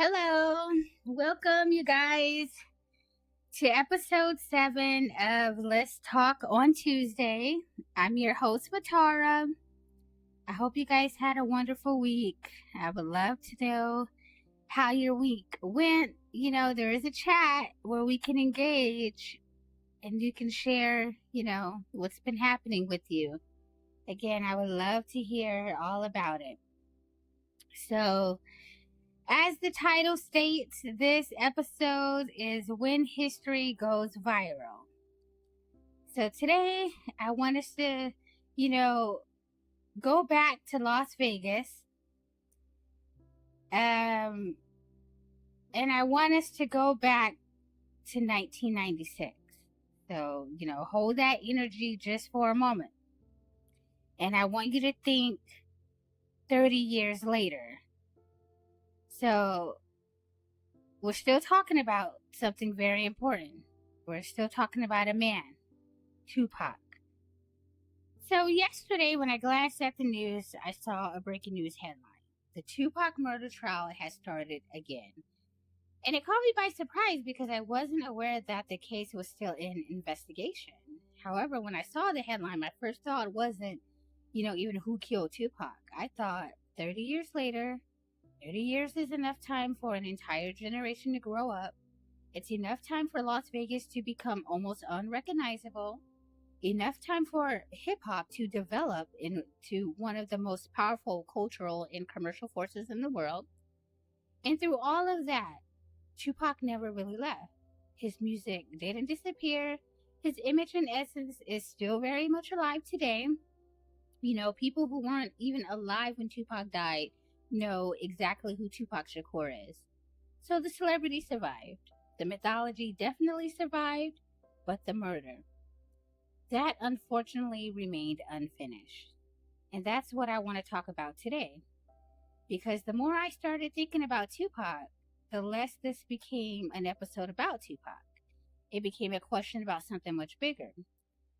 Hello, welcome you guys to episode 7 of Let's Talk on Tuesday. I'm your host, Matara. I hope you guys had a wonderful week. I would love to know how your week went. There is a chat where we can engage and you can share, what's been happening with you. Again, I would love to hear all about it. So, as the title states, this episode is When History Goes Viral. So today, I want us to, go back to Las Vegas. And I want us to go back to 1996. So, hold that energy just for a moment. And I want you to think 30 years later. So, we're still talking about something very important. We're still talking about a man, Tupac. So yesterday when I glanced at the news, I saw a breaking news headline. The Tupac murder trial has started again. And it caught me by surprise because I wasn't aware that the case was still in investigation. However, when I saw the headline, my first thought wasn't, even who killed Tupac. I thought 30 years later, 30 years is enough time for an entire generation to grow up. It's enough time for Las Vegas to become almost unrecognizable. Enough time for hip-hop to develop into one of the most powerful cultural and commercial forces in the world. And through all of that, Tupac never really left. His music didn't disappear. His image and essence is still very much alive today. People who weren't even alive when Tupac died know exactly who Tupac Shakur is. So the celebrity survived. The mythology definitely survived, but the murder, that unfortunately remained unfinished. And that's what I want to talk about today. Because the more I started thinking about Tupac, the less this became an episode about Tupac. It became a question about something much bigger.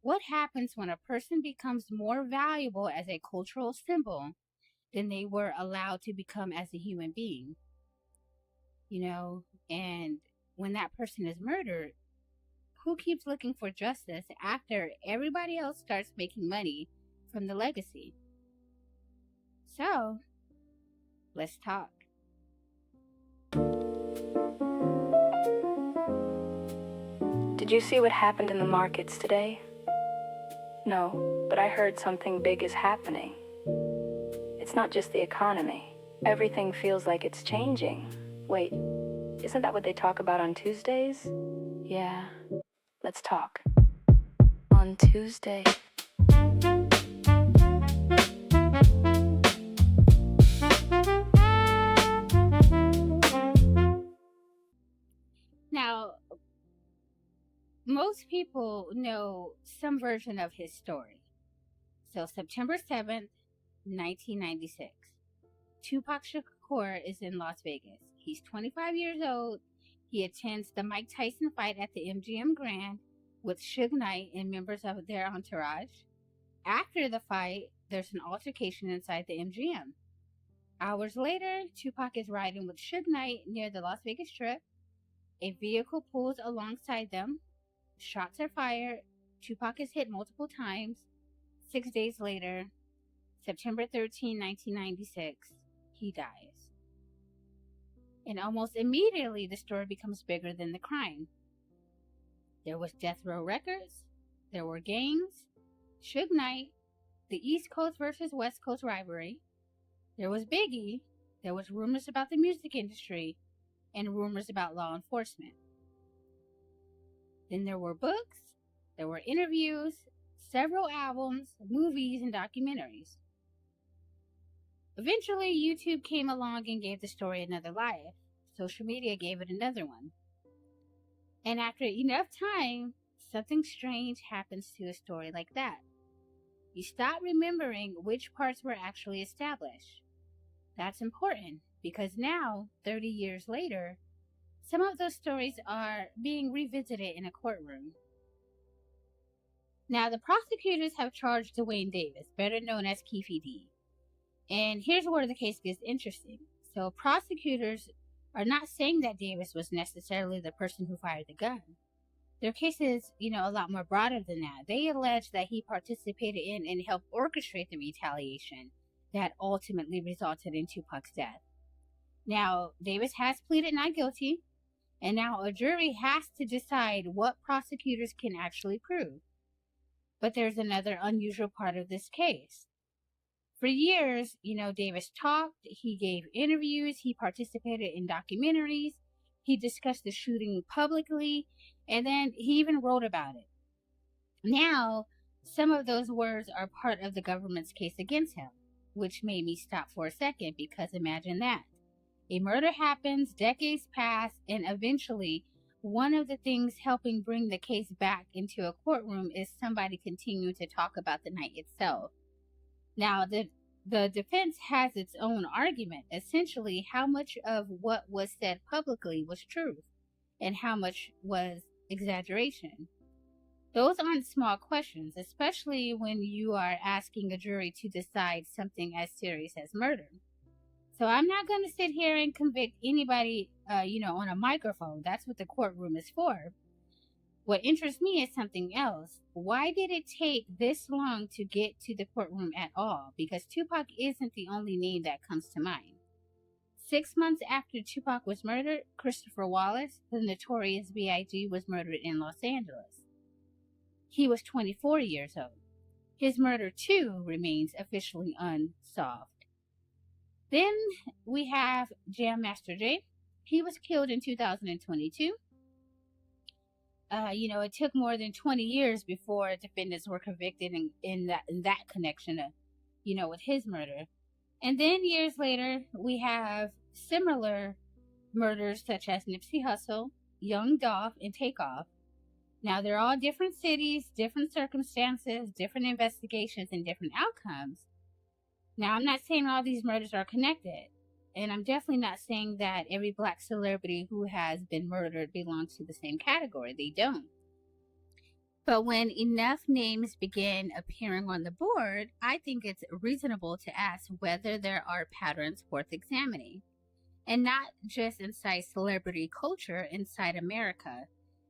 What happens when a person becomes more valuable as a cultural symbol than they were allowed to become as a human being? And when that person is murdered, who keeps looking for justice after everybody else starts making money from the legacy? So, let's talk. Did you see what happened in the markets today? No, but I heard something big is happening. It's not just the economy. Everything feels like it's changing. Wait, isn't that what they talk about on Tuesdays? Yeah, let's talk. On Tuesday. Now, most people know some version of his story. So, September 7th, 1996. Tupac Shakur is in Las Vegas. He's 25 years old. He attends the Mike Tyson fight at the MGM Grand with Suge Knight and members of their entourage. After the fight, there's an altercation inside the MGM. Hours later, Tupac is riding with Suge Knight near the Las Vegas Strip. A vehicle pulls alongside them. Shots are fired. Tupac is hit multiple times. 6 days later, September 13, 1996, he dies. And almost immediately, the story becomes bigger than the crime. There was Death Row Records. There were gangs. Suge Knight. The East Coast versus West Coast rivalry. There was Biggie. There was rumors about the music industry. And rumors about law enforcement. Then there were books. There were interviews. Several albums, movies, and documentaries. Eventually, YouTube came along and gave the story another life. Social media gave it another one. And after enough time, something strange happens to a story like that. You stop remembering which parts were actually established. That's important because now, 30 years later, some of those stories are being revisited in a courtroom. Now, the prosecutors have charged Dwayne Davis, better known as Keffe D. And here's where the case gets interesting. So prosecutors are not saying that Davis was necessarily the person who fired the gun. Their case is, a lot more broader than that. They allege that he participated in and helped orchestrate the retaliation that ultimately resulted in Tupac's death. Now, Davis has pleaded not guilty, and now a jury has to decide what prosecutors can actually prove. But there's another unusual part of this case. For years, Davis talked, he gave interviews, he participated in documentaries, he discussed the shooting publicly, and then he even wrote about it. Now, some of those words are part of the government's case against him, which made me stop for a second, because imagine that. A murder happens, decades pass, and eventually, one of the things helping bring the case back into a courtroom is somebody continuing to talk about the night itself. Now, the defense has its own argument, essentially how much of what was said publicly was truth and how much was exaggeration. Those aren't small questions, especially when you are asking a jury to decide something as serious as murder. So I'm not going to sit here and convict anybody, on a microphone. That's what the courtroom is for. What interests me is something else. Why did it take this long to get to the courtroom at all? Because Tupac isn't the only name that comes to mind. 6 months after Tupac was murdered, Christopher Wallace, the notorious B.I.G., was murdered in Los Angeles. He was 24 years old. His murder, too, remains officially unsolved. Then we have Jam Master Jay. He was killed in 2022. It took more than 20 years before defendants were convicted in that connection, with his murder. And then years later, we have similar murders such as Nipsey Hussle, Young Dolph, and Takeoff. Now, they're all different cities, different circumstances, different investigations, and different outcomes. Now, I'm not saying all these murders are connected, and I'm definitely not saying that every black celebrity who has been murdered belongs to the same category. They don't. But when enough names begin appearing on the board, I think it's reasonable to ask whether there are patterns worth examining, and not just inside celebrity culture, inside America,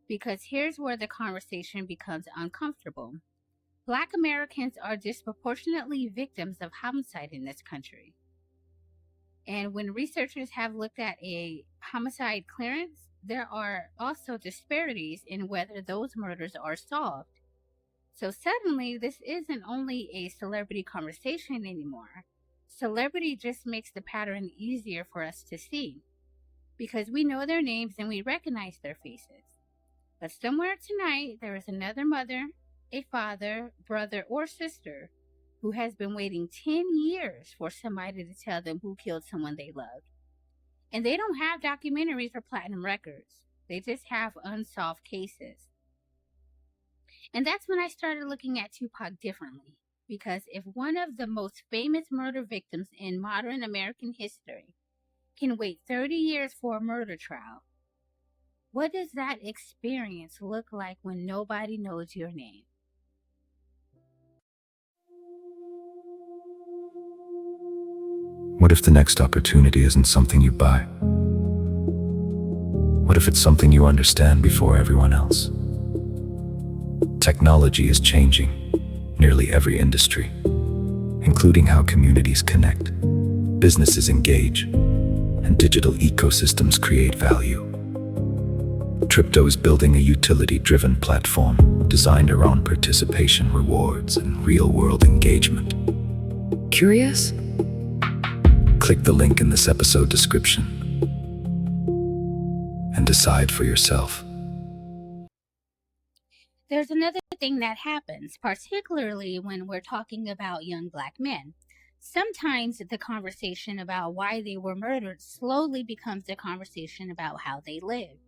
because here's where the conversation becomes uncomfortable. Black Americans are disproportionately victims of homicide in this country. And when researchers have looked at a homicide clearance, there are also disparities in whether those murders are solved. So suddenly, this isn't only a celebrity conversation anymore. Celebrity just makes the pattern easier for us to see, because we know their names and we recognize their faces. But somewhere tonight, there is another mother, a father, brother, or sister who has been waiting 10 years for somebody to tell them who killed someone they loved. And they don't have documentaries or platinum records. They just have unsolved cases. And that's when I started looking at Tupac differently. Because if one of the most famous murder victims in modern American history can wait 30 years for a murder trial, what does that experience look like when nobody knows your name? What if the next opportunity isn't something you buy? What if it's something you understand before everyone else? Technology is changing nearly every industry, including how communities connect, businesses engage, and digital ecosystems create value. Tripto is building a utility-driven platform designed around participation rewards and real-world engagement. Curious? Click the link in this episode description and decide for yourself. There's another thing that happens, particularly when we're talking about young black men. Sometimes the conversation about why they were murdered slowly becomes a conversation about how they lived.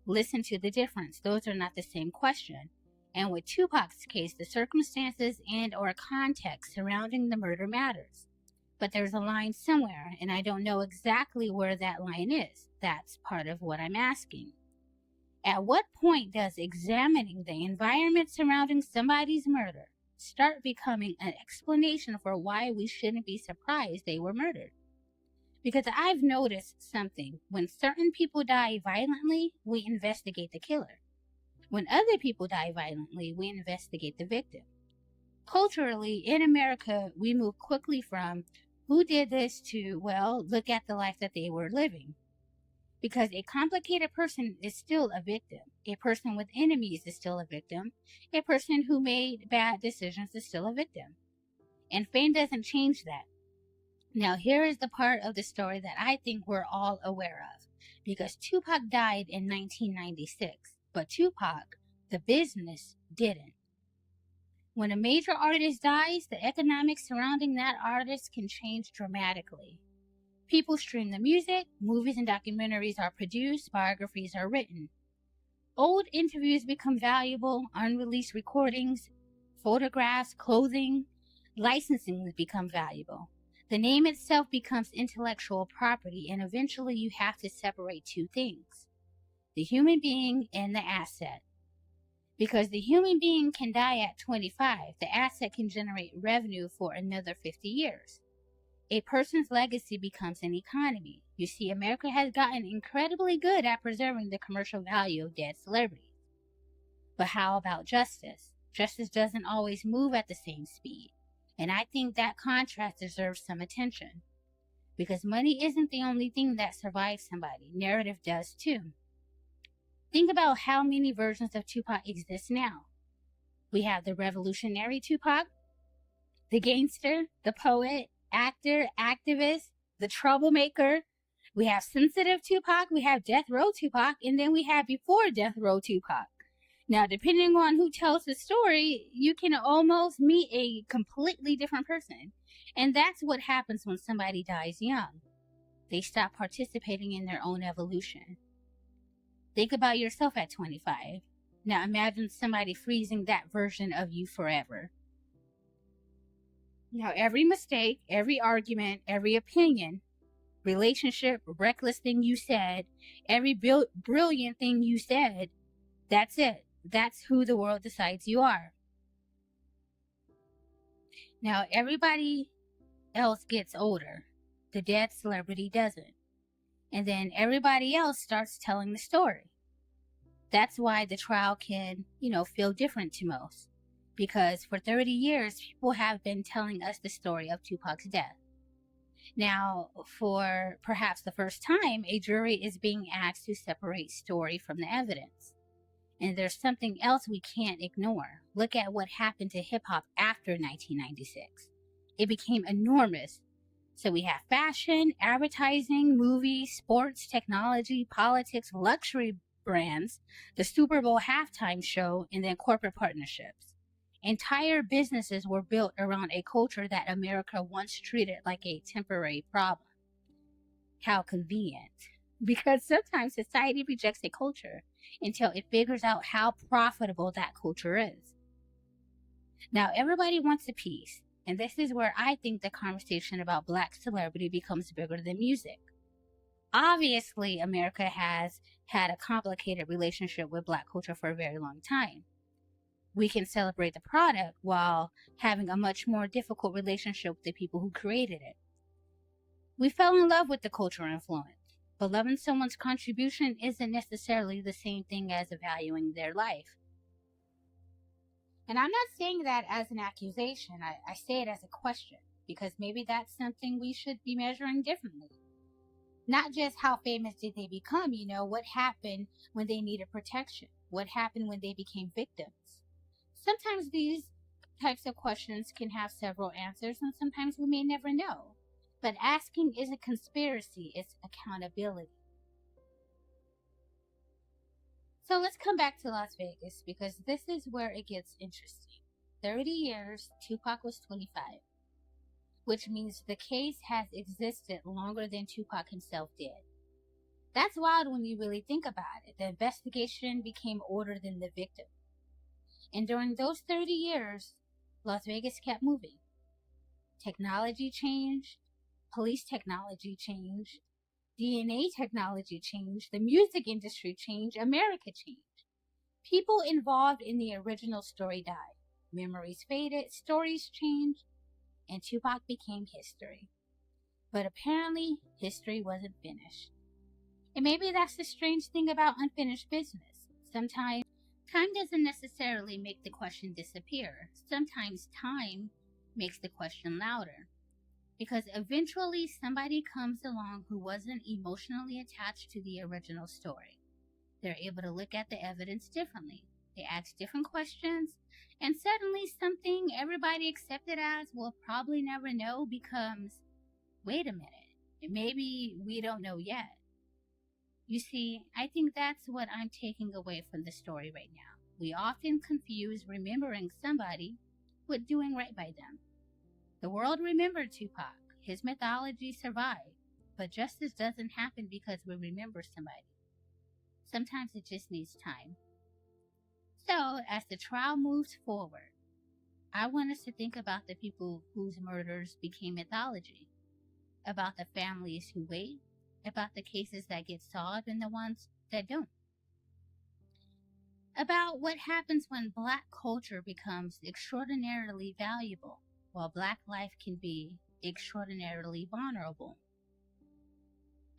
Listen to the difference. Those are not the same question. And with Tupac's case, the circumstances and/or context surrounding the murder matters. But there's a line somewhere, and I don't know exactly where that line is. That's part of what I'm asking. At what point does examining the environment surrounding somebody's murder start becoming an explanation for why we shouldn't be surprised they were murdered? Because I've noticed something. When certain people die violently, we investigate the killer. When other people die violently, we investigate the victim. Culturally, in America, we move quickly from who did this to, well, look at the life that they were living. Because a complicated person is still a victim. A person with enemies is still a victim. A person who made bad decisions is still a victim. And fame doesn't change that. Now, here is the part of the story that I think we're all aware of. Because Tupac died in 1996, but Tupac, the business, didn't. When a major artist dies, the economics surrounding that artist can change dramatically. People stream the music, movies and documentaries are produced, biographies are written. Old interviews become valuable, unreleased recordings, photographs, clothing, licensing become valuable. The name itself becomes intellectual property, and eventually you have to separate two things: the human being and the asset. Because the human being can die at 25, the asset can generate revenue for another 50 years. A person's legacy becomes an economy. You see, America has gotten incredibly good at preserving the commercial value of dead celebrities. But how about justice? Justice doesn't always move at the same speed. And I think that contrast deserves some attention. Because money isn't the only thing that survives somebody. Narrative does too. Think about how many versions of Tupac exist now. We have the revolutionary Tupac, the gangster, the poet, actor, activist, the troublemaker. We have sensitive Tupac, we have death row Tupac, and then we have before death row Tupac. Now, depending on who tells the story, you can almost meet a completely different person. And that's what happens when somebody dies young. They stop participating in their own evolution. Think about yourself at 25. Now imagine somebody freezing that version of you forever. Now every mistake, every argument, every opinion, relationship, reckless thing you said, every brilliant thing you said, that's it. That's who the world decides you are. Now everybody else gets older. The dead celebrity doesn't. And then everybody else starts telling the story. That's why the trial can, feel different to most. Because for 30 years, people have been telling us the story of Tupac's death. Now, for perhaps the first time, a jury is being asked to separate story from the evidence. And there's something else we can't ignore. Look at what happened to hip-hop after 1996. It became enormous. So we have fashion, advertising, movies, sports, technology, politics, luxury brands, the Super Bowl halftime show, and then corporate partnerships. Entire businesses were built around a culture that America once treated like a temporary problem. How convenient. Because sometimes society rejects a culture until it figures out how profitable that culture is. Now everybody wants a piece. And this is where I think the conversation about Black celebrity becomes bigger than music. Obviously, America has had a complicated relationship with Black culture for a very long time. We can celebrate the product while having a much more difficult relationship with the people who created it. We fell in love with the cultural influence, but loving someone's contribution isn't necessarily the same thing as valuing their life. And I'm not saying that as an accusation, I say it as a question, because maybe that's something we should be measuring differently. Not just how famous did they become, what happened when they needed protection? What happened when they became victims? Sometimes these types of questions can have several answers, and sometimes we may never know. But asking isn't conspiracy, it's accountability. So let's come back to Las Vegas, because this is where it gets interesting. 30 years, Tupac was 25, which means the case has existed longer than Tupac himself did. That's wild when you really think about it. The investigation became older than the victim. And during those 30 years, Las Vegas kept moving. Technology changed, police technology changed, DNA technology changed, the music industry changed, America changed. People involved in the original story died. Memories faded, stories changed, and Tupac became history. But apparently, history wasn't finished. And maybe that's the strange thing about unfinished business. Sometimes time doesn't necessarily make the question disappear. Sometimes time makes the question louder. Because eventually somebody comes along who wasn't emotionally attached to the original story. They're able to look at the evidence differently. They ask different questions, and suddenly something everybody accepted as we'll probably never know becomes, wait a minute, maybe we don't know yet. You see, I think that's what I'm taking away from the story right now. We often confuse remembering somebody with doing right by them. The world remembered Tupac. His mythology survived. But justice doesn't happen because we remember somebody. Sometimes it just needs time. So, as the trial moves forward, I want us to think about the people whose murders became mythology, about the families who wait, about the cases that get solved and the ones that don't, about what happens when Black culture becomes extraordinarily valuable, while Black life can be extraordinarily vulnerable,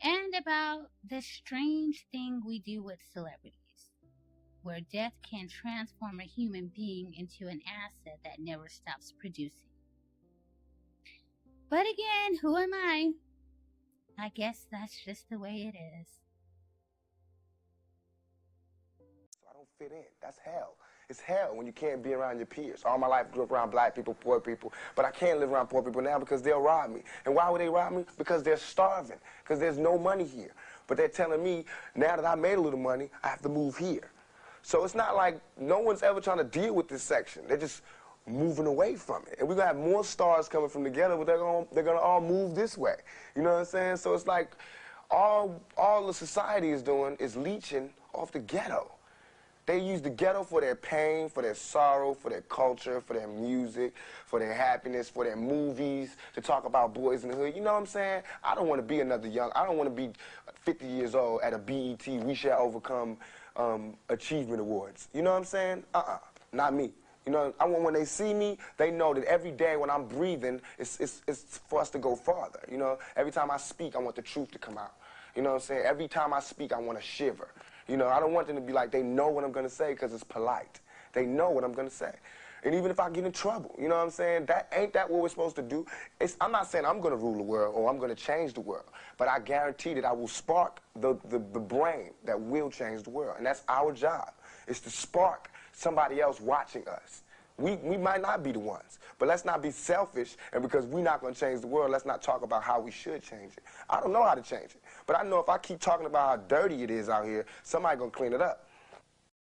and about the strange thing we do with celebrities, where death can transform a human being into an asset that never stops producing. But again, who am I? I guess that's just the way it is. I don't fit in. That's hell. It's hell when you can't be around your peers. All my life I grew up around Black people, poor people, but I can't live around poor people now because they'll rob me. And why would they rob me? Because they're starving, because there's no money here. But they're telling me, now that I made a little money, I have to move here. So it's not like no one's ever trying to deal with this section. They're just moving away from it. And we're going to have more stars coming from the ghetto, but they're gonna all move this way. You know what I'm saying? So it's like all the society is doing is leeching off the ghetto. They use the ghetto for their pain, for their sorrow, for their culture, for their music, for their happiness, for their movies, to talk about boys in the hood. You know what I'm saying? I don't want to be another I don't want to be 50 years old at a BET We Shall Overcome Achievement Awards. You know what I'm saying? Not me. You know, I want when they see me, they know that every day when I'm breathing, it's for us to go farther. You know, every time I speak, I want the truth to come out. You know what I'm saying? Every time I speak, I want to shiver. You know, I don't want them to be like, they know what I'm going to say because it's polite. They know what I'm going to say. And even if I get in trouble, you know what I'm saying? Ain't that what we're supposed to do? I'm not saying I'm going to rule the world or I'm going to change the world, but I guarantee that I will spark the brain that will change the world. And that's our job, is to spark somebody else watching us. We might not be the ones, but let's not be selfish, and because we're not going to change the world, let's not talk about how we should change it. I don't know how to change it, but I know if I keep talking about how dirty it is out here, somebody's going to clean it up.